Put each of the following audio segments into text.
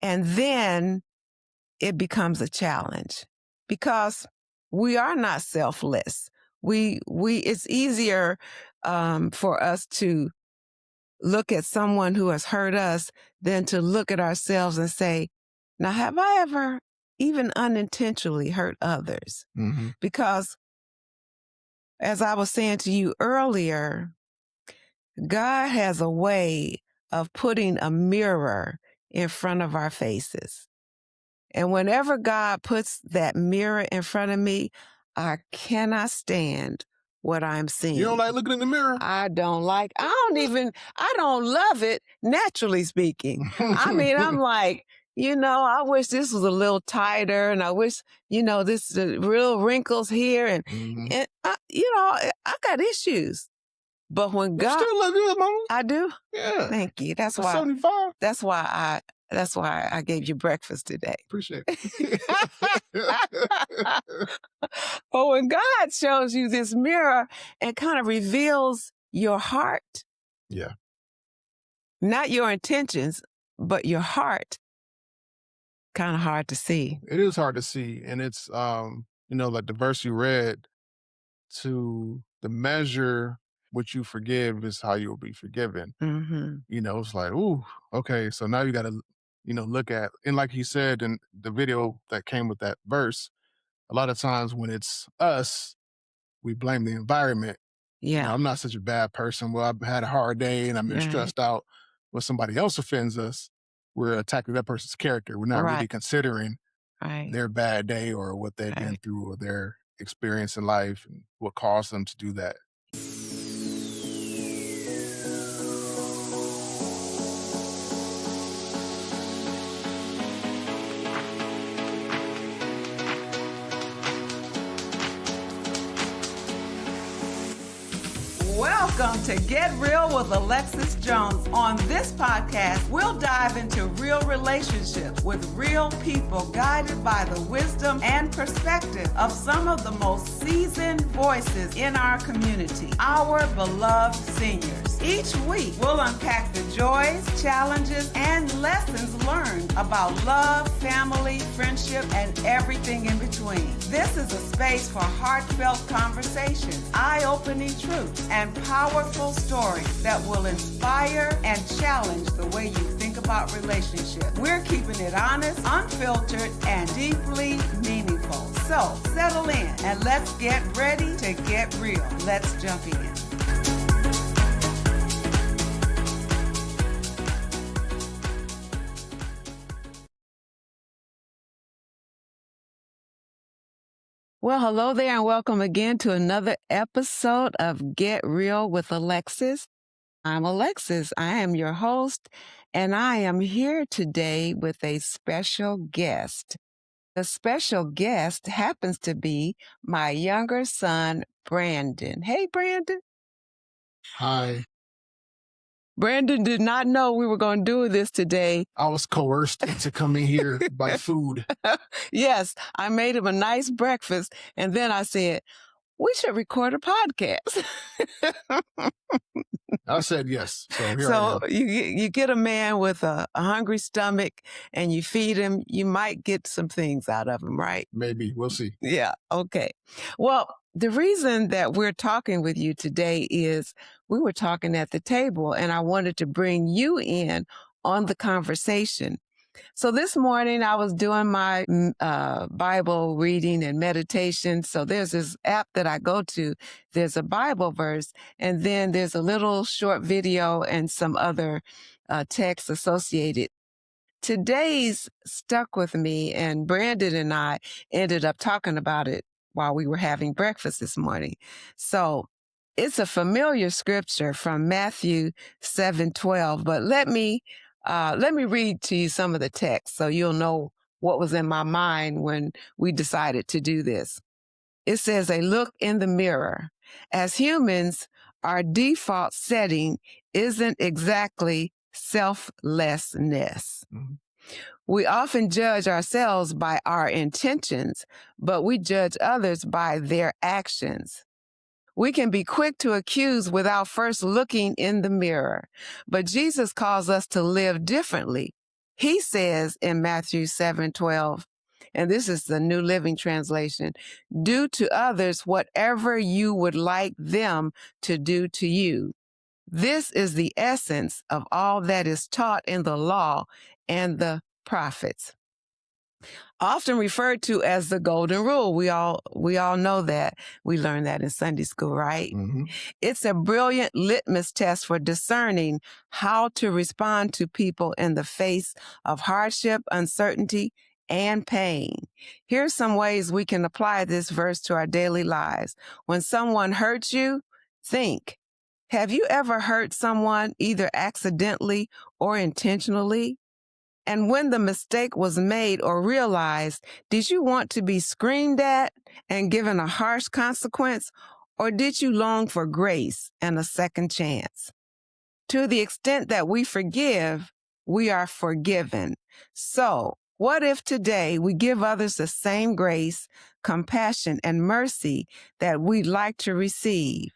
And then it becomes a challenge because we are not selfless. It's easier for us to look at someone who has hurt us than to look at ourselves and say, now, have I ever even unintentionally hurt others? Mm-hmm. Because as I was saying to you earlier, God has a way of putting a mirror in front of our faces. And whenever God puts that mirror in front of me, I cannot stand what I'm seeing. You don't like looking in the mirror? I don't love it, naturally speaking. I mean, I'm like, I wish this was a little tighter, and I wish, this the real wrinkles here. And, and I got issues. But when God, you still look good, Mama. I do. Yeah. Thank you. That's I'm why. 75. That's why I gave you breakfast today. Appreciate it. But when God shows you this mirror and kind of reveals your heart, yeah, not your intentions, but your heart, kind of hard to see. It is hard to see, and it's like the verse you read, to the measure which you forgive is how you will be forgiven. Mm-hmm. It's like, ooh, okay, so now you got to, look at, and like he said in the video that came with that verse, a lot of times when it's us, we blame the environment. Yeah. I'm not such a bad person. Well, I've had a hard day and I've been stressed out. When somebody else offends us, we're attacking that person's character. We're not really considering their bad day or what they've been through or their experience in life and what caused them to do that. Welcome to Get Real with Alexis Jones. On this podcast, we'll dive into real relationships with real people guided by the wisdom and perspective of some of the most seasoned voices in our community, our beloved seniors. Each week, we'll unpack the joys, challenges, and lessons learned about love, family, friendship, and everything in between. This is a space for heartfelt conversations, eye-opening truths, and powerful stories that will inspire and challenge the way you think about relationships. We're keeping it honest, unfiltered, and deeply meaningful. So settle in and let's get ready to get real. Let's jump in. Well, hello there and welcome again to another episode of Get Real with Alexis. I'm Alexis. I am your host, and I am here today with a special guest. The special guest happens to be my younger son, Brandon. Hey, Brandon. Hi. Brandon did not know we were going to do this today. I was coerced into coming here by food. Yes, I made him a nice breakfast, and then I said, we should record a podcast. I said yes. So here I am. you get a man with a hungry stomach and you feed him, you might get some things out of him, right? Maybe. We'll see. Yeah. Okay. Well, the reason that we're talking with you today is we were talking at the table and I wanted to bring you in on the conversation. So this morning I was doing my Bible reading and meditation. So there's this app that I go to. There's a Bible verse, and then there's a little short video and some other text associated. Today's stuck with me, and Brandon and I ended up talking about it while we were having breakfast this morning. So it's a familiar scripture from Matthew 7:12, but let me read to you some of the text so you'll know what was in my mind when we decided to do this. It says, a look in the mirror. As humans, our default setting isn't exactly selflessness. Mm-hmm. We often judge ourselves by our intentions, but we judge others by their actions. We can be quick to accuse without first looking in the mirror, but Jesus calls us to live differently. He says in Matthew 7:12, and this is the New Living Translation, do to others whatever you would like them to do to you. This is the essence of all that is taught in the law and the prophets. Often referred to as the golden rule. We all know that. We learned that in Sunday school, right? Mm-hmm. It's a brilliant litmus test for discerning how to respond to people in the face of hardship, uncertainty, and pain. Here's some ways we can apply this verse to our daily lives. When someone hurts you, think, have you ever hurt someone either accidentally or intentionally? And when the mistake was made or realized, did you want to be screamed at and given a harsh consequence, or did you long for grace and a second chance? To the extent that we forgive, we are forgiven. So, what if today we give others the same grace, compassion, and mercy that we'd like to receive?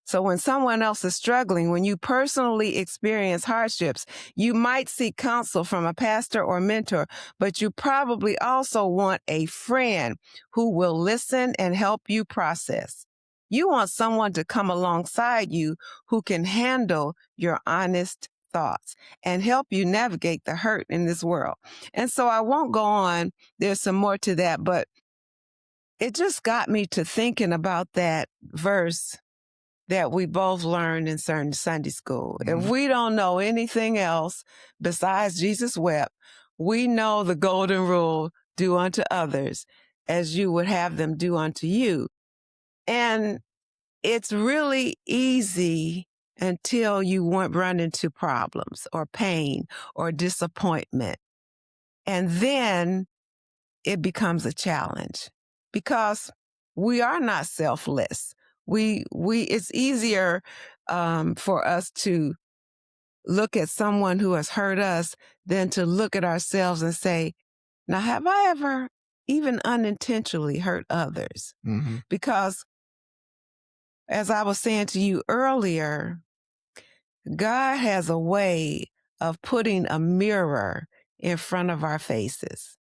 So when someone else is struggling, when you personally experience hardships, you might seek counsel from a pastor or mentor, but you probably also want a friend who will listen and help you process. You want someone to come alongside you who can handle your honest thoughts and help you navigate the hurt in this world. And so I won't go on. There's some more to that, but it just got me to thinking about that verse that we both learned in certain Sunday school. Mm-hmm. If we don't know anything else besides Jesus wept, we know the golden rule, do unto others as you would have them do unto you. And it's really easy until you run into problems or pain or disappointment. And then it becomes a challenge because we are not selfless. It's easier for us to look at someone who has hurt us than to look at ourselves and say, now, have I ever even unintentionally hurt others? Mm-hmm. Because as I was saying to you earlier, God has a way of putting a mirror in front of our faces.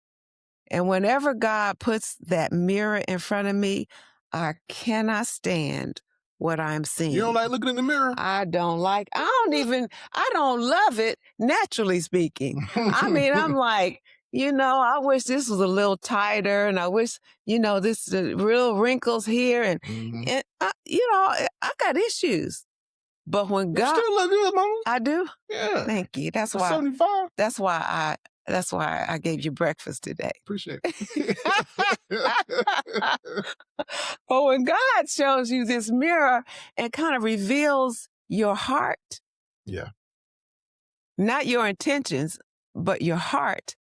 And whenever God puts that mirror in front of me, I cannot stand what I'm seeing. You don't like looking in the mirror? I don't love it, naturally speaking. I mean, I'm like, I wish this was a little tighter, and I wish, this real wrinkles here. And, mm-hmm. I got issues. But when God... You still look good, Mama. I do? Yeah. Thank you. That's why... 75? That's why I gave you breakfast today. Appreciate it. But when God shows you this mirror and kind of reveals your heart. Yeah. Not your intentions, but your heart.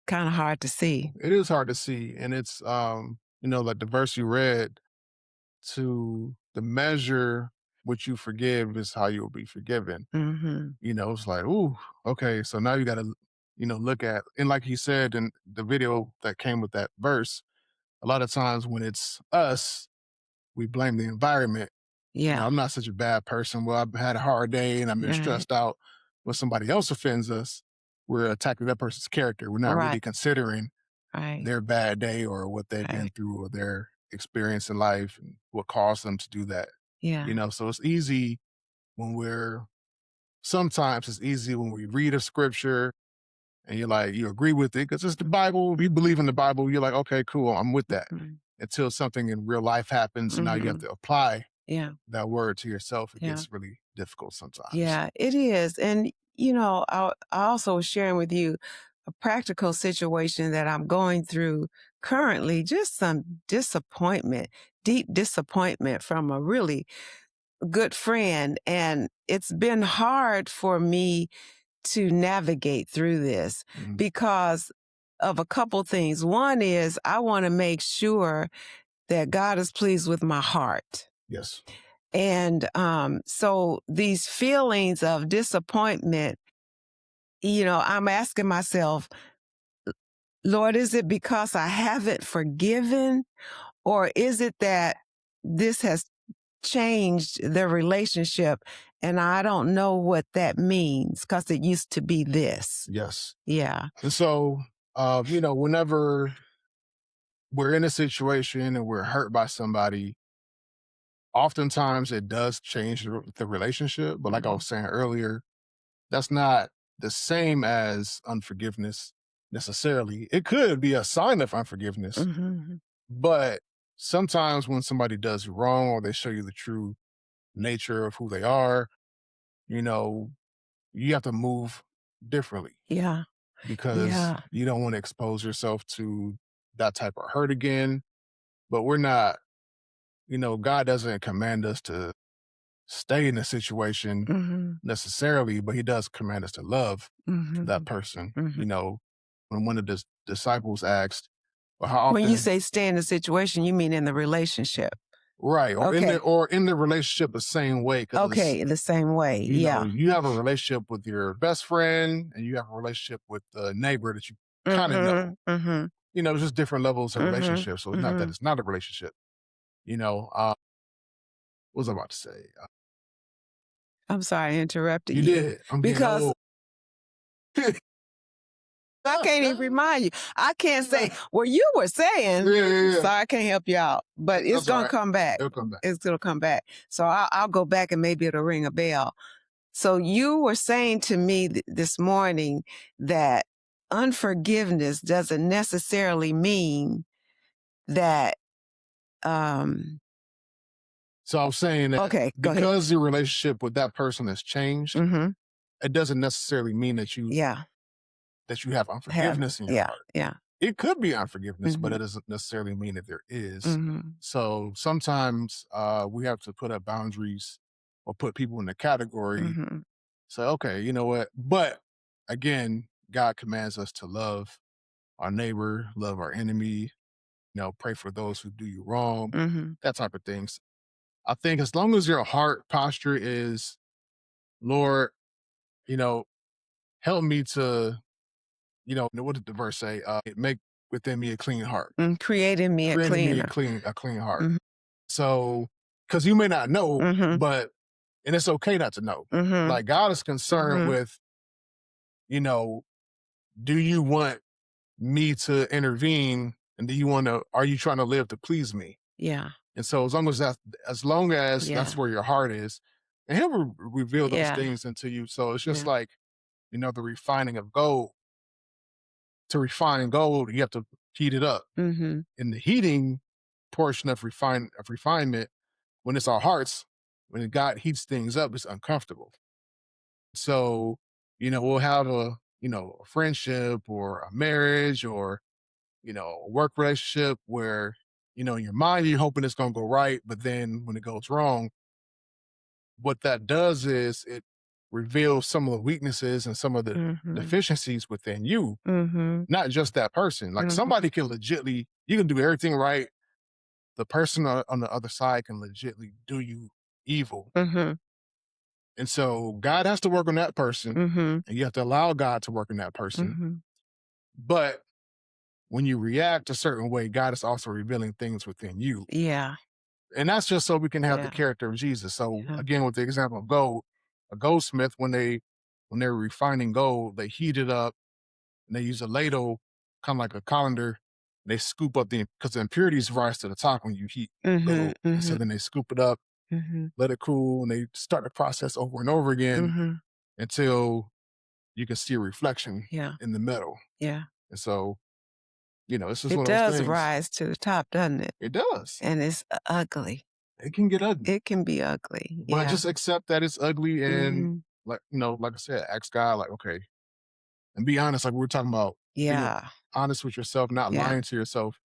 Kind of hard to see. It is hard to see. And it's, like the verse you read, to the measure which you forgive is how you'll be forgiven. Mm-hmm. It's like, ooh, okay. So now you got to, look at, and like he said in the video that came with that verse, a lot of times when it's us, we blame the environment. Yeah. I'm not such a bad person. Well, I've had a hard day and I've been stressed out. When somebody else offends us, we're attacking that person's character. We're not really considering their bad day or what they've been through or their experience in life and what caused them to do that. Yeah. So it's easy sometimes it's easy when we read a scripture and you're like, you agree with it because it's the Bible. You believe in the Bible. You're like, okay, cool. I'm with that. Mm-hmm. Until something in real life happens, and now you have to apply that word to yourself. It gets really difficult sometimes. Yeah, it is. And, I also was sharing with you a practical situation that I'm going through currently, just some disappointment, deep disappointment from a really good friend. And it's been hard for me to navigate through this because of a couple things. One is I want to make sure that God is pleased with my heart. Yes. And so these feelings of disappointment, I'm asking myself, Lord, is it because I haven't forgiven? Or is it that this has changed their relationship, and I don't know what that means because it used to be this. Yes. Yeah. And so, whenever we're in a situation and we're hurt by somebody, oftentimes it does change the relationship. But like I was saying earlier, that's not the same as unforgiveness necessarily. It could be a sign of unforgiveness, but sometimes when somebody does wrong or they show you the true nature of who they are, you have to move differently. Yeah. Because you don't want to expose yourself to that type of hurt again. But we're not, God doesn't command us to stay in a situation necessarily, but he does command us to love that person. When one of the disciples asked, well, how often... When you say stay in the situation, you mean in the relationship. Right. Or in the relationship the same way. Okay, the same way. You have a relationship with your best friend and you have a relationship with the neighbor that you kind of know. There's just different levels of relationships. So it's not that it's not a relationship. What was I about to say? I'm sorry I interrupted you. You did. Because I can't even remind you. I can't say, well, you were saying, so I can't help you out. But it's going to come back. It'll come back. It's going to come back. So I'll go back and maybe it'll ring a bell. So you were saying to me this morning that unforgiveness doesn't necessarily mean that... So I was saying that because your relationship with that person has changed, it doesn't necessarily mean that you have unforgiveness in your heart. Yeah. It could be unforgiveness, but it doesn't necessarily mean that there is. So sometimes we have to put up boundaries or put people in a category. So, okay, you know what? But again, God commands us to love our neighbor, love our enemy, pray for those who do you wrong, that type of things. I think as long as your heart posture is, Lord, help me to, what did the verse say? Make within me a clean heart. Create in me a clean heart. So, because you may not know, and it's okay not to know. Like God is concerned with, do you want me to intervene, and are you trying to live to please me? Yeah. And so as long as that's where your heart is, and he'll reveal those things into you. So it's just like, the refining of gold. To refine gold, you have to heat it up. In the heating portion of refinement, when it's our hearts, when God heats things up, it's uncomfortable. So, we'll have a friendship or a marriage or, a work relationship where, in your mind, you're hoping it's going to go right. But then when it goes wrong, what that does is it reveals some of the weaknesses and some of the deficiencies within you, not just that person. Like somebody can you can do everything right. The person on the other side can legitly do you evil. And so God has to work on that person, and you have to allow God to work on that person. But when you react a certain way, God is also revealing things within you. Yeah. And that's just so we can have the character of Jesus. So again, with the example of gold, a goldsmith, when they're refining gold, they heat it up and they use a ladle, kind of like a colander. They scoop up because the impurities rise to the top when you heat gold. And so then they scoop it up, let it cool, and they start the process over and over again until you can see a reflection in the metal. Yeah. And so, it's just it one of those does things. Rise to the top, doesn't it? It does. And it's ugly. It can get ugly. It can be ugly. But just accept that it's ugly and like I said, ask God, like, okay, and be honest, like we were talking about. Yeah. Honest with yourself, not lying to yourself.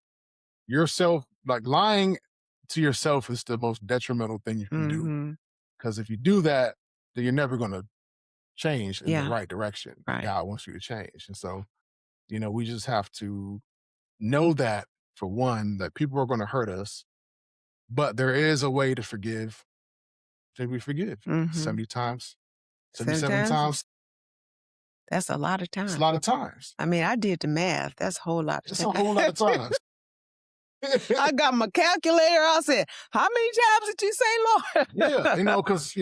Like lying to yourself is the most detrimental thing you can do. Because if you do that, then you're never going to change in the right direction. Right. God wants you to change. And so, we just have to know that, for one, that people are going to hurt us, but there is a way to forgive. That we forgive 70 times, 77 times. That's a lot of times. It's a lot of times. I mean, I did the math. That's a whole lot of times. It's a whole lot of times. I got my calculator. I said, how many times did you say Lord? Yeah, because,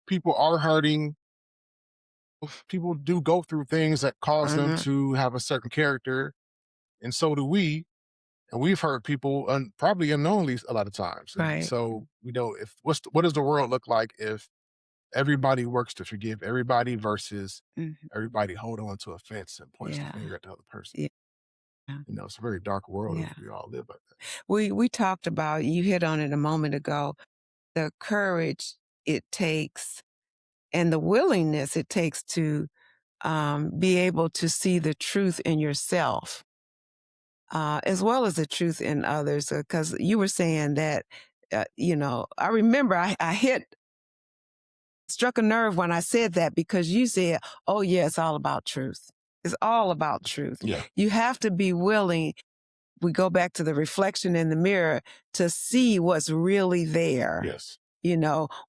people are hurting. People do go through things that cause them to have a certain character, and so do we. And we've hurt people probably unknowingly a lot of times. And right. so, what does the world look like if everybody works to forgive everybody versus everybody hold on to offense and points the finger at the other person? Yeah. It's a very dark world if we all live like that. We talked about, you hit on it a moment ago, the courage it takes and the willingness it takes to be able to see the truth in yourself, as well as the truth in others. Because you were saying that, I remember I struck a nerve when I said that, because you said, oh yeah, it's all about truth. It's all about truth. Yeah. You have to be willing. We go back to the reflection in the mirror to see what's really there. Yes.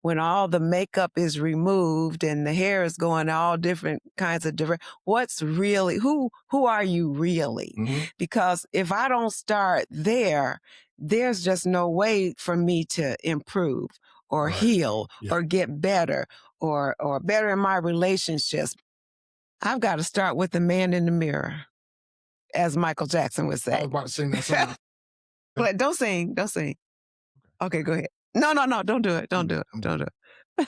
When all the makeup is removed and the hair is going all different kinds of different, what's really, who are you really? Because if I don't start there, there's just no way for me to improve or heal or get better or better in my relationships. I've got to start with the man in the mirror, as Michael Jackson would say. I was about to sing that song. But don't sing. Okay, go ahead. No, don't do it. Don't do it. You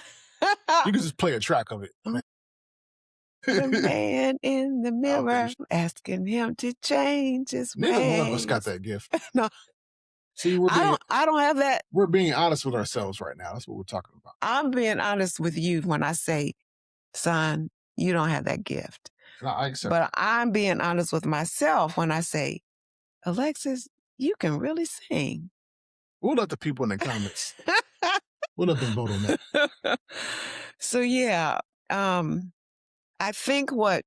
can just play a track of it. The man in the mirror, asking him to change his ways. Neither one of us got that gift. No. See, I don't have that. We're being honest with ourselves right now. That's what we're talking about. I'm being honest with you when I say, son, you don't have that gift. No, I accept. But I'm being honest with myself when I say, Alexis, you can really sing. We'll let the people in the comments. We'll let them vote on that. So yeah, I think what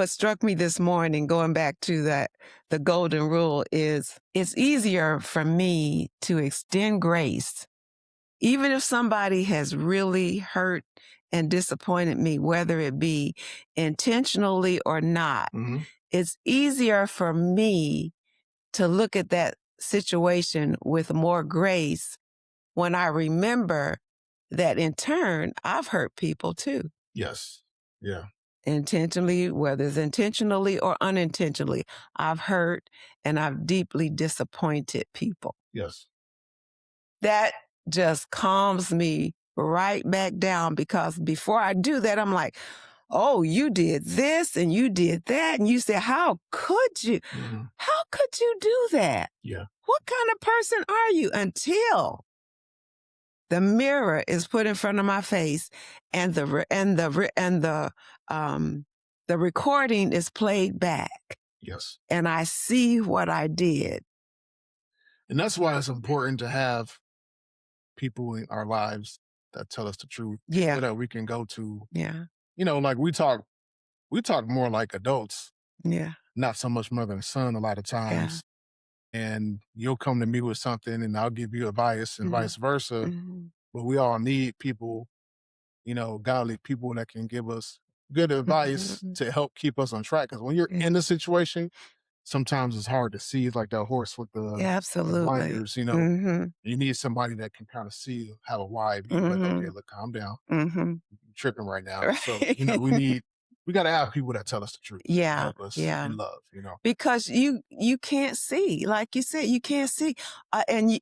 struck me this morning, going back to the golden rule, is it's easier for me to extend grace, even if somebody has really hurt and disappointed me, whether it be intentionally or not. It's easier for me to look at that situation with more grace when I remember that in turn, I've hurt people too. Yes. Yeah. Intentionally, whether it's intentionally or unintentionally, I've hurt and I've deeply disappointed people. Yes. That just calms me right back down, because before I do that, I'm like, oh, you did this and you did that. And you say, how could you? How could you do that? Yeah. What kind of person are you? Until the mirror is put in front of my face and the recording is played back. Yes. And I see what I did. And that's why it's important to have people in our lives that tell us the truth. Yeah. So that we can go to. Yeah. Like we talk more like adults. Yeah. Not so much mother and son a lot of times. Yeah. And you'll come to me with something and I'll give you advice and vice versa. But we all need people, godly people that can give us good advice to help keep us on track. Because when you're in the situation, sometimes it's hard to see. It's like that horse with the blinders, You need somebody that can kind of see, have a wide view. Like, okay, look, calm down. You're tripping right now. Right. So, we got to have people that tell us the truth. Yeah. Help us in love, Because you can't see, like you said, you can't see. And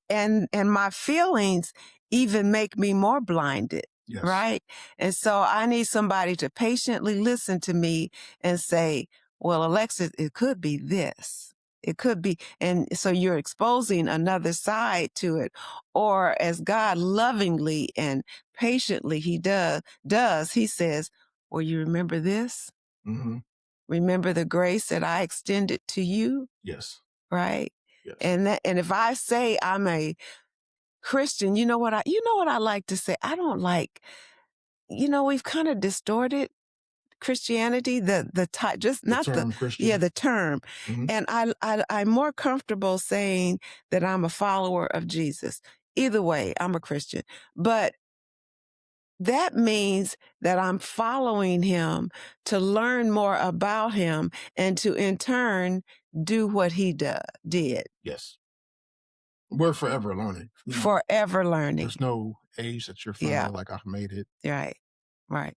my feelings even make me more blinded. Yes. Right. And so I need somebody to patiently listen to me and say, well, Alexis, it could be this. It could be. And so you're exposing another side to it. Or as God lovingly and patiently he does, he says, well, you remember this? Remember the grace that I extended to you? Yes. Right? Yes. And if I say I'm a Christian, you know what I like to say? I don't like, we've kind of distorted Christianity, the type, just the not term the Christian. Yeah, the term. And I'm more comfortable saying that I'm a follower of Jesus. Either way, I'm a Christian. But that means that I'm following him to learn more about him and to in turn do what he did. Yes. We're forever learning. Forever learning. There's no age that you're finally like, I've made it. Right. Right.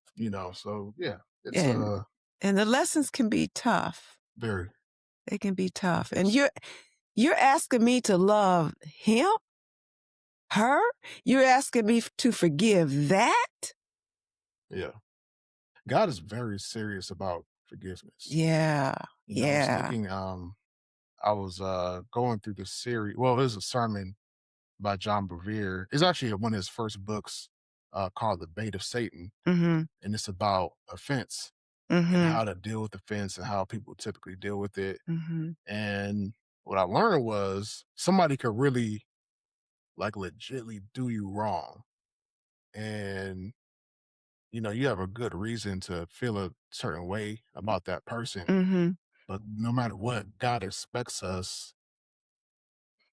So yeah, it's and the lessons can be tough. Very. They can be tough. Yes. And you're asking me to love him? Her? You're asking me to forgive that? Yeah. God is very serious about forgiveness. Yeah. I was thinking, I was going through this series. Well, there's a sermon by John Bevere. It's actually one of his first books called The Bait of Satan. Mm-hmm. And it's about offense and how to deal with offense and how people typically deal with it. Mm-hmm. And what I learned was somebody could really like legitly do you wrong. And, you have a good reason to feel a certain way about that person. Mm-hmm. But no matter what, God expects us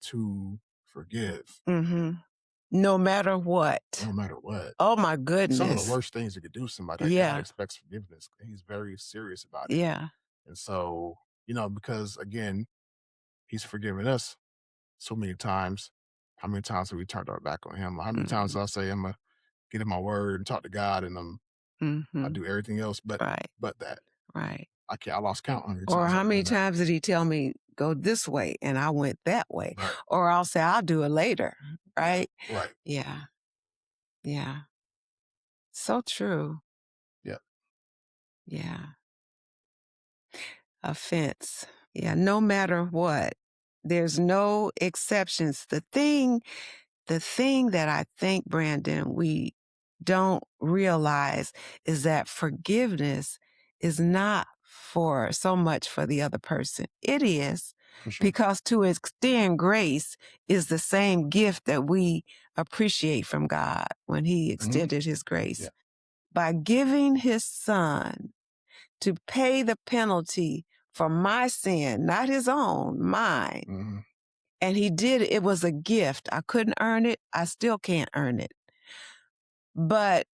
to forgive. Mm-hmm. No matter what. No matter what. Oh, my goodness. Some of the worst things you could do to somebody, God expects forgiveness. He's very serious about it. Yeah. And so, because again, he's forgiven us so many times. How many times have we turned our back on him? How many times do I say I'm going to get in my word and talk to God and I do everything else but that. Right. I lost count on it. Or how many times did he tell me, go this way, and I went that way? Right. Or I'll say, I'll do it later. Right? Right. Yeah. Yeah. So true. Yeah. Yeah. Offense. Yeah. No matter what, there's no exceptions. The thing that I think, Brandon, we don't realize is that forgiveness is not for so much for the other person. It is, for sure. Because to extend grace is the same gift that we appreciate from God when he extended his grace. Yeah. By giving his son to pay the penalty for my sin, not his own, mine. Mm-hmm. And he did, it was a gift. I couldn't earn it. I still can't earn it. But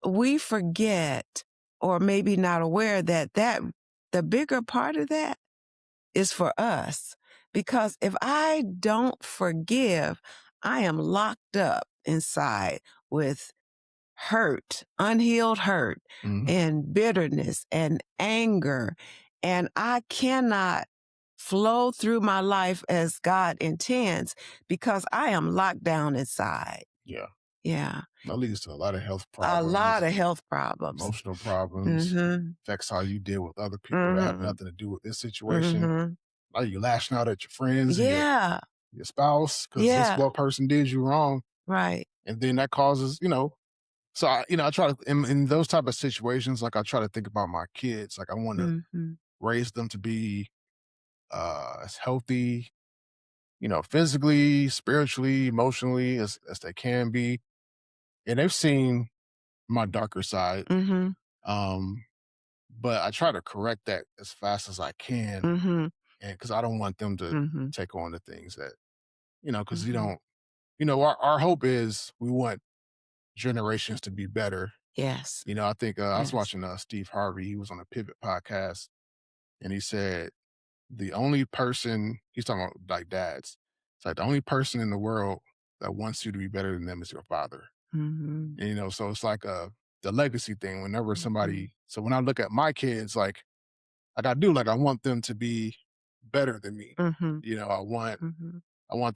we forget, or maybe not aware that the bigger part of that is for us. Because if I don't forgive, I am locked up inside with hurt, unhealed hurt, and bitterness and anger. And I cannot flow through my life as God intends because I am locked down inside. Yeah. Yeah. That leads to a lot of health problems. A lot of health problems. Emotional problems. Affects how you deal with other people that have nothing to do with this situation. Like you lashing out at your friends and your spouse because this one person did you wrong. Right. And then that causes, so I try to, in those type of situations, like I try to think about my kids. Like I want to raise them to be as healthy, physically, spiritually, emotionally as they can be. And they've seen my darker side. But I try to correct that as fast as I can. And because I don't want them to take on the things that, because you don't, our hope is we want generations to be better. Yes. I think I was watching Steve Harvey. He was on a Pivot podcast and he said, the only person, he's talking about like dads. It's like the only person in the world that wants you to be better than them is your father. And, so it's like the legacy thing. Whenever somebody, so when I look at my kids, like I want them to be better than me. I want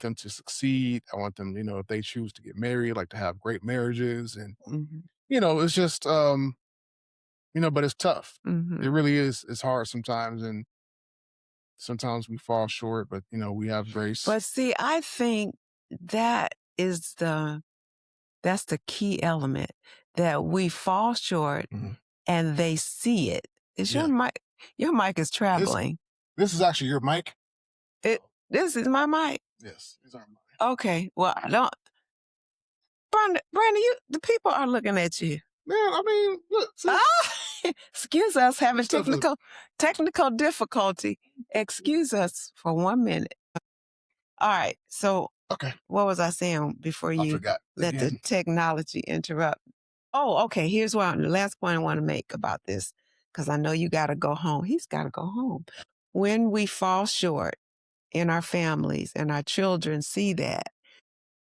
them to succeed. I want them, if they choose to get married, like to have great marriages. And, it's just, but it's tough. It really is. It's hard sometimes. And sometimes we fall short, but, we have grace. But see, I think that is that's the key element, that we fall short and they see it. Is your mic? Your mic is traveling. This is actually your mic? This is my mic? Yes, it's our mic. Okay, well, Brandon, the people are looking at you. Man, I mean, look. Excuse us having technical difficulty. Excuse us for 1 minute. All right, so what was I saying before you let the technology interrupt? Oh, okay, here's the last point I want to make about this, because I know you got to go home. He's got to go home. when we fall short in our families and our children see that,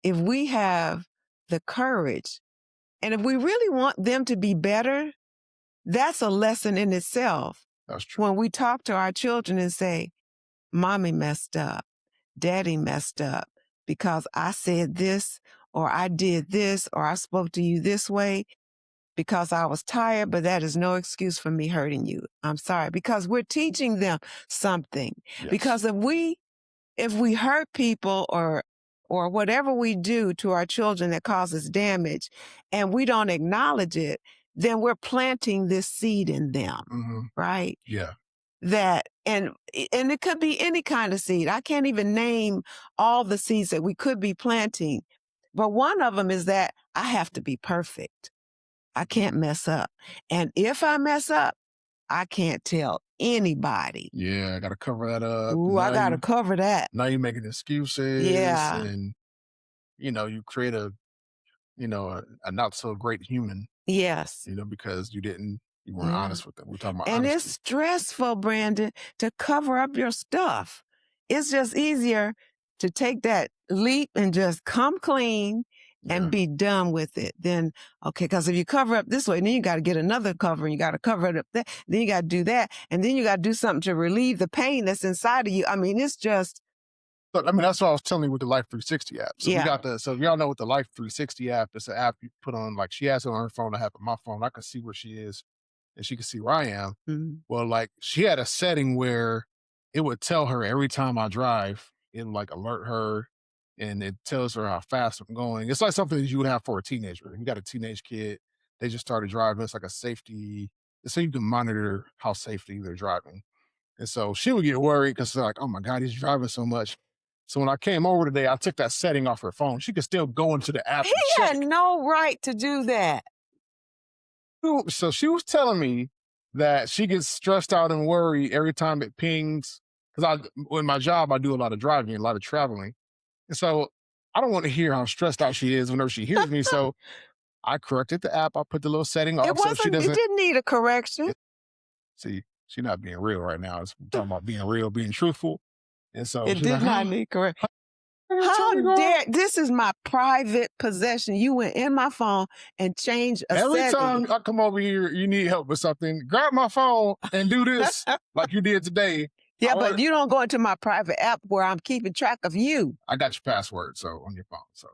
if we have the courage and if we really want them to be better, that's a lesson in itself. That's true. When we talk to our children and say, Mommy messed up, Daddy messed up because I said this, or I did this, or I spoke to you this way because I was tired, but that is no excuse for me hurting you. I'm sorry. Because we're teaching them something. Yes. Because if we hurt people or whatever we do to our children that causes damage and we don't acknowledge it, then we're planting this seed in them, right? Yeah. And it could be any kind of seed. I can't even name all the seeds that we could be planting. But one of them is that I have to be perfect. I can't mess up. And if I mess up, I can't tell anybody. Yeah, I got to cover that up. Ooh, I got to cover that. Now you're making excuses. Yeah. And, you create a not so great human. Yes. Because you weren't honest with them. We're talking about and honesty. It's stressful, Brandon, to cover up your stuff. It's just easier to take that leap and just come clean and be done with it. Then, okay, because if you cover up this way, then you got to get another cover and you got to cover it up there. Then you got to do that. And then you got to do something to relieve the pain that's inside of you. I mean, it's just. But that's what I was telling you with the Life 360 app. So so y'all know with the Life 360 app, it's an app you put on, like she has it on her phone, I have it on my phone. I can see where she is and she can see where I am. Mm-hmm. Well, like she had a setting where it would tell her every time I drive, it'll like alert her and it tells her how fast I'm going. It's like something that you would have for a teenager. You got a teenage kid, they just started driving. It's like a safety, so you can monitor how safely they're driving. And so she would get worried because like, oh my God, he's driving so much. So when I came over today, I took that setting off her phone. She could still go into the app. He had no right to do that. So she was telling me that she gets stressed out and worried every time it pings. Because in my job, I do a lot of driving, a lot of traveling. And so I don't want to hear how stressed out she is whenever she hears me. So I corrected the app. I put the little setting off. It didn't need a correction. See, she's not being real right now. It's talking about being real, being truthful. And so it did not need correction. How dare, this is my private possession. You went in my phone and changed a setting. Every time I come over here, you need help with something, grab my phone and do this like you did today. Yeah, but you don't go into my private app where I'm keeping track of you. I got your password, so on your phone. So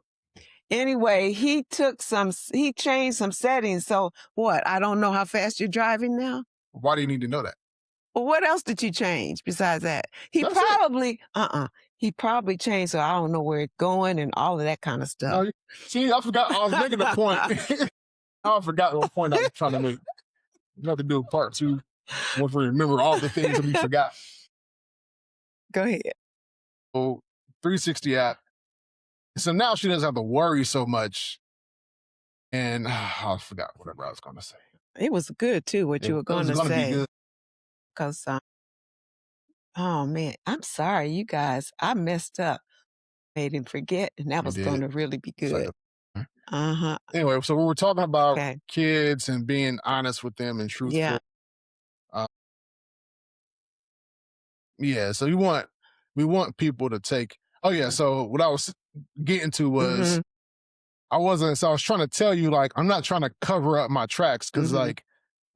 anyway, he changed some settings. So what? I don't know how fast you're driving now? Why do you need to know that? Well, what else did you change besides that? He probably changed, so I don't know where it's going and all of that kind of stuff. See, I forgot. I was making a point. I forgot what point I was trying to make. You have to do a part 2 once we remember all the things that we forgot. Go ahead. So 360 app. So now she doesn't have to worry so much. And I forgot whatever I was going to say. It was good too, what you were going to say. Because, oh man, I'm sorry, you guys. I messed up. Made him forget, and that was going to really be good. Anyway, so we were talking about kids and being honest with them and truthful. So we want people to take. Oh yeah, so what I was getting to was I was trying to tell you, like, I'm not trying to cover up my tracks because like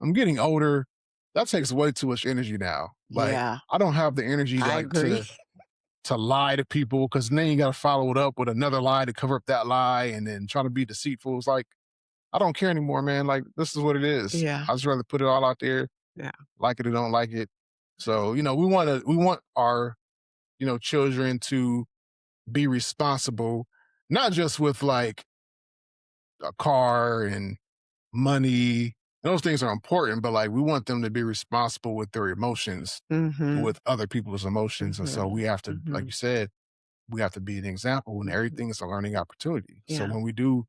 I'm getting older. That takes way too much energy now. Like I don't have the energy like to lie to people because then you got to follow it up with another lie to cover up that lie and then trying to be deceitful. It's like, I don't care anymore, man. Like, this is what it is. Yeah. I just rather put it all out there. Yeah. Like it or don't like it. So, we want our, children to be responsible, not just with like a car and money. Those things are important, but like we want them to be responsible with their emotions, with other people's emotions. And so we have to, like you said, we have to be an example, and everything is a learning opportunity. Yeah. So when we do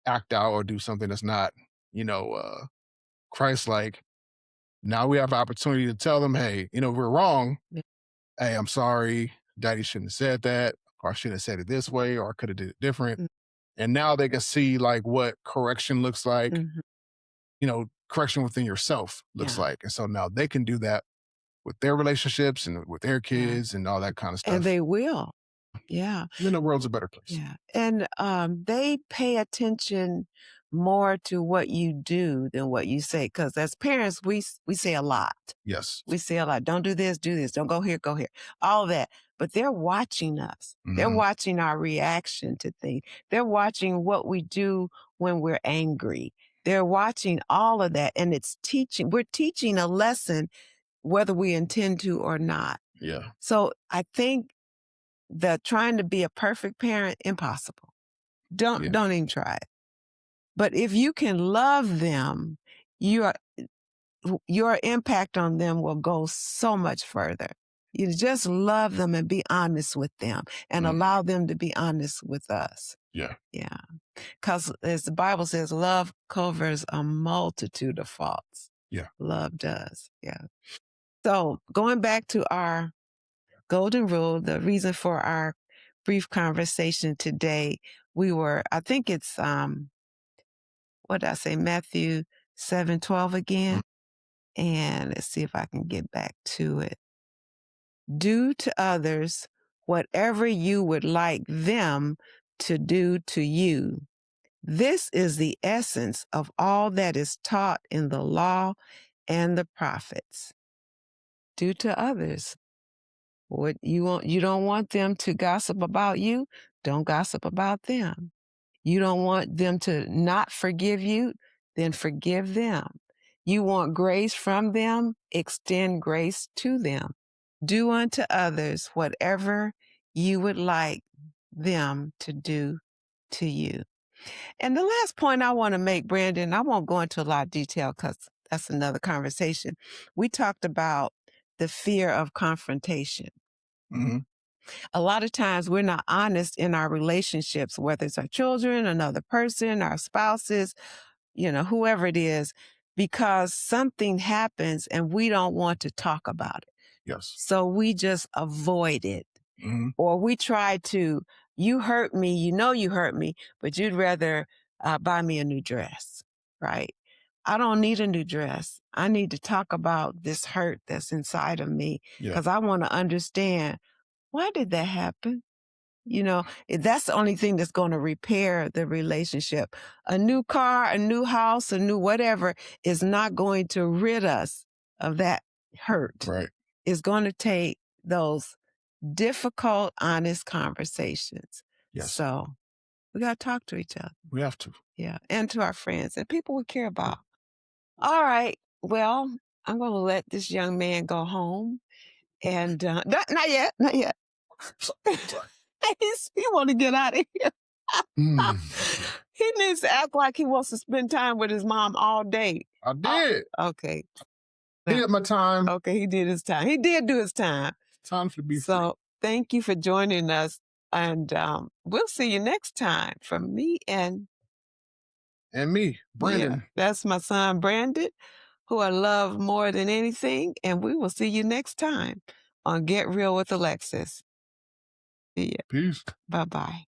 act out or do something that's not, Christ-like, now we have an opportunity to tell them, hey, we're wrong. Yeah. Hey, I'm sorry. Daddy shouldn't have said that, or I should have said it this way, or I could have did it different. And now they can see like what correction looks like. Correction within yourself looks like. And so now they can do that with their relationships and with their kids and all that kind of stuff. And they will. Yeah. And then the world's a better place. Yeah. And they pay attention more to what you do than what you say. Because as parents, we say a lot. Yes. We say a lot. Don't do this, do this. Don't go here, go here. All that. But they're watching us. Mm-hmm. They're watching our reaction to things. They're watching what we do when we're angry. They're watching all of that. And it's teaching. We're teaching a lesson whether we intend to or not. Yeah. So I think that trying to be a perfect parent, impossible. Don't even try it. But if you can love them, your impact on them will go so much further. You just love them and be honest with them and allow them to be honest with us. Yeah. Yeah. Because as the Bible says, love covers a multitude of faults. Yeah. Love does. Yeah. So going back to our golden rule, the reason for our brief conversation today, I think it's, what did I say? Matthew 7:12 again. And let's see if I can get back to it. Do to others whatever you would like them to do to you. This is the essence of all that is taught in the law and the prophets. Do to others what you want. You don't want them to gossip about you. Don't gossip about them. You don't want them to not forgive you. Then forgive them. You want grace from them. Extend grace to them. Do unto others whatever you would like them to do to you. And the last point I want to make, Brandon, I won't go into a lot of detail because that's another conversation. We talked about the fear of confrontation. Mm-hmm. A lot of times we're not honest in our relationships, whether it's our children, another person, our spouses, whoever it is, because something happens and we don't want to talk about it. Yes. So we just avoid it. Mm-hmm. Or we try to, you hurt me, you hurt me, but you'd rather buy me a new dress, right? I don't need a new dress. I need to talk about this hurt that's inside of me because I want to understand, why did that happen? That's the only thing that's going to repair the relationship. A new car, a new house, a new whatever is not going to rid us of that hurt. Right. It's going to take those difficult, honest conversations. Yes. So we got to talk to each other. We have to. Yeah. And to our friends and people we care about. All right. Well, I'm going to let this young man go home. And not yet. He want to get out of here. He needs to act like he wants to spend time with his mom all day. I did. Okay. Did my time. Okay, he did his time. He did do his time. Time to be free. Thank you for joining us. And we'll see you next time from me and me, Brandon. Yeah, that's my son, Brandon, who I love more than anything. And we will see you next time on Get Real with Alexis. See ya. Peace. Bye-bye.